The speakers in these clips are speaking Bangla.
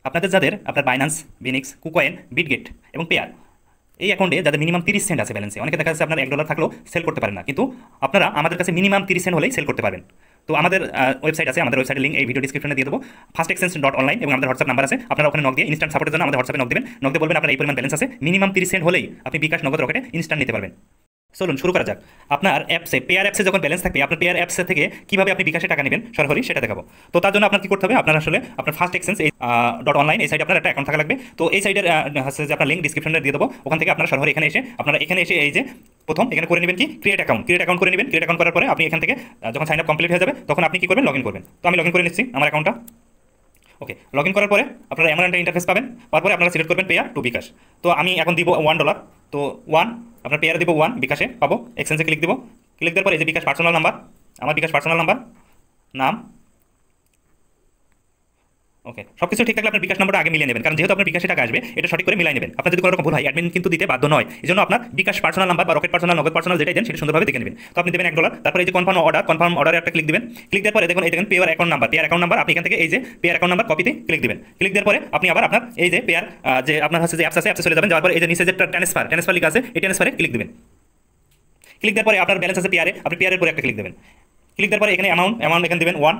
আপনাদের যাদের আপনার বাইন্যান্স, ভিনিক্স, কুকয়েন, বিটগেট এবং পেয়ার এই অ্যাকাউন্টে যাদের মিনিমাম 30 সেন্ট আছে ব্যালেন্সে, অনেকে দেখা যাচ্ছে আপনার $1 থাকলেও সেল করতে পারেন না, কিন্তু আপনারা আমাদের কাছে মিনিমাম 30 সেন্ট হলেই সেল করতে পারবেন। তো আমাদের ওয়েবসাইট আছে, আমাদের ওয়েবসাইটের লিঙ্ক এই ভিডিও ডিসক্রিপশনে দিয়ে দেবো, ফার্স্টএক্সচেঞ্জ.অনলাইন, এবং আমাদের হোয়াটসঅ্যাপ নাম্বার আছে। আপনারা ওখানে নক দিয়ে ইনস্ট্যান্ট সাপোর্টের জন্য আমাদের হোয়াটসঅ্যাপে নক দিবেন, নক দিয়ে বলবেন আপনার এই পরিমাণ ব্যালেন্স আছে, মিনিমাম 30 সেন্ট হলেই আপনি বিকাশ, নগদ, রকেটে ইনস্ট্যান্ট নিতে পারবেন। চলুন শুরু করা যাক। আপনার অ্যাপসে, পেয়ার অ্যাপসে যখন ব্যালেন্স থাকবে, আপনার পেয়ার অ্যাপসে থেকে কীভাবে আপনি বিকাশে টাকা নেবেন সরাসরি সেটা দেখাবো। তো তার জন্য আপনার কী করতে হবে, আপনার আসলে আপনার ফার্স্ট এক্সচেঞ্জ .অনলাইন এই সাইডে আপনার একটা অ্যাকাউন্ট থাকা লাগবে। তো এই সাইডের হচ্ছে যে আপনার লিঙ্ক ডিসক্রিপশনে দিয়ে দেবো, ওখান থেকে আপনারা সরাসরি এখানে এসে এই যে প্রথম এখানে করে নেবেন কি ক্রিয়েট অ্যাকাউন্ট করে নেবেন। ক্রিয়েট অ্যাকাউন্ট করার পরে আপনি এখান থেকে যখন সাইন আপ কমপ্লিট হয়ে যাবে তখন আপনি কী করবেন, লগ ইন করবেন। তো আমি লগ ইন করে নিচ্ছি আমার অ্যাকাউন্টটা। ওকে, লগ ইন করার পরে আপনারা এমন একটা ইন্টারফেস পাবেন, তারপরে আপনারা সিলেক্ট করবেন পেয়ার টু বিকাশ। তো আমি এখন দিব $1, তো 1 আপনার পেয়ারে দিব 1, বিকাশে পাবো, এক্সচেঞ্জে ক্লিক দিব। ক্লিক দেওয়ার পরে এই যে বিকাশ পার্সোনাল নাম্বার, আমার বিকাশ পার্সোনাল নাম্বার, নাম, ওকে, সব কিছু ঠিক থাকলে আপনার বিকাশ নম্বরটা আগে মিলিয়ে নেবেন, কারণ যেহেতু আপনার বিকাশে টাকা আসবে এটা সঠিক করে মিলাই নেবেন। আপনার যদি কোনো রকম ভুল হয় অ্যাডমিন কিন্তু দিতে বাধ্য নয়, এই জন্য আপনার বিকাশ পার্সোনাল নাম্বার বা রকেট পার্সোনাল, নগদ পার্সোনাল যেটাই দেন সেটা সুন্দরভাবে দেখে নেবেন। তো আপনি দেবেন $1, তারপরে এই যে কনফার্ম অর্ডারে একটা ক্লিক দিবেন। ক্লিক দেওয়ার পরে দেখুন এই দেখেন পেয়ার অ্যাকাউন্ট নাম্বার, আপনি এখান থেকে এই যে পেয়ার অ্যাকাউন্ট নাম্বার কপিতে ক্লিক দিবেন। ক্লিক দেওয়ার পরে আপনি আবার আপনার এই যে পেয়ার যে আপনার হচ্ছে যে অ্যাপস আছে, অ্যাপসে চলে যাবেন। যাওয়ার পরে এই যে নিচে যে ট্রান্সফার লিখা আছে, এই ট্রান্সফারে ক্লিক দিবেন। ক্লিক দেওয়ার পরে আপনার ব্যালেন্স আছে পেয়ারে, আপনি পেয়ারের পরে একটা ক্লিক দেবেন। ক্লিক দেওয়ার পরে এখানে অ্যামাউন্ট এখানে দেবেন 1,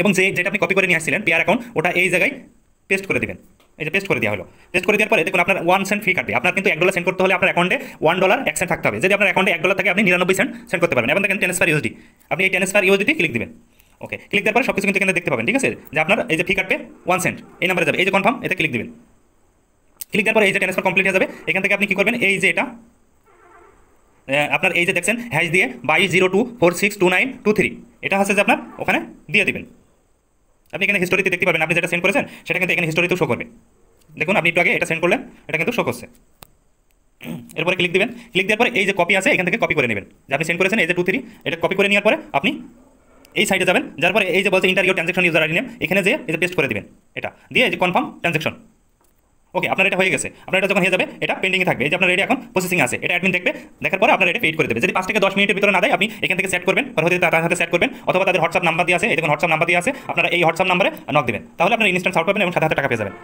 এবং যেটা আপনি কপি করে নিয়ে আসছিলেন পেয়ার অ্যাকাউন্ট, ওটা এই জায়গায় পেস্ট করে দিবেন। এই যে পেস্ট করে দেওয়া হলো। পেস্ট করে দেওয়ার পরে দেখুন আপনার 1 সেন্ট ফি কাটবে। আপনার কিন্তু $1 সেন্ড করতে হলে আপনার অ্যাকাউন্টে $1 1 সেন্ট থাকতে হবে। যদি আপনার অ্যাকাউন্টে $1 থাকে আপনি 99 সেন্ট সেন্ড করতে পারবেন। এবং দেখেন ট্রান্সফার ইউএসডি, আপনি এই ট্রান্সফার ইউএসডি ক্লিক দিবেন। ওকে, ক্লিক দেওয়ার পরে সব কিছু কিন্তু এখানে দেখতে পাবেন, ঠিক আছে, যে আপনার এই যে ফি কাটবে 1 সেন্ট এই নাম্বারে যাবে, এই যে কনফার্ম, এতে ক্লিক দিবেন। ক্লিক দেওয়ার পরে এই যে ট্রান্সফার কমপ্লিট হয়ে যাবে। এখান থেকে আপনি কি করবেন, এই যে এটা আপনার এই যে দেখছেন হ্যাশ দিয়ে 2202462923, এটা হচ্ছে যে আপনার ওখানে দিয়ে দিবেন। আপনি এখানে হিস্টোরিতে দেখতে পাবেন আপনি যেটা সেন্ড করেছেন সেটা কিন্তু এখানে হিস্টোরিতেও শো করবে। দেখুন আপনি একটু আগে এটা সেন্ড করলেন, এটা কিন্তু শো করছে। এরপরে ক্লিক দিবেন। ক্লিক দেওয়ার পরে এই যে কপি আছে এখান থেকে কপি করে নেবেন, যে আপনি সেন্ড করেছেন এই যে 23, এটা কপি করে নেওয়ার পরে আপনি এই সাইডে যাবেন। যার পরে এই যে বলছে inter your transaction user ID name, এখানে যে এই যে পেস্ট করে দিবেন, এটা দিয়ে এই যে কনফার্ম ট্রানজাকশন। ওকে, আপনার এটা হয়ে গেছে। আপনার এটা যখন হয়ে যাবে এটা পেন্ডিংয়ে থাকবে, এই যে আপনার রেডি এখন প্রসেসিং আছে, এটা অ্যাডমিন দেখবে, দেখার পরে আপনার এটা পেইড করে দেবে। যদি 5 থেকে 10 মিনিটের ভিতরে না দেয় আপনি এখান থেকে সেট করবেন, পরবর্তী তার সাথে সেট করবেন, অথবা তাদের হোয়াটসঅ্যাপ নাম্বার দিয়ে আছে, এই দেখুন হোয়াটসঅ্যাপ নাম্বার দিয়ে আছে, আপনারা এই হোয়াটসঅ্যাপ নাম্বারে নক দেবেন, তাহলে আপনার ইনস্ট্যান্ট সাপোর্ট পাবেন এবং সাথে সাথে টাকা পেয়ে যাবেন।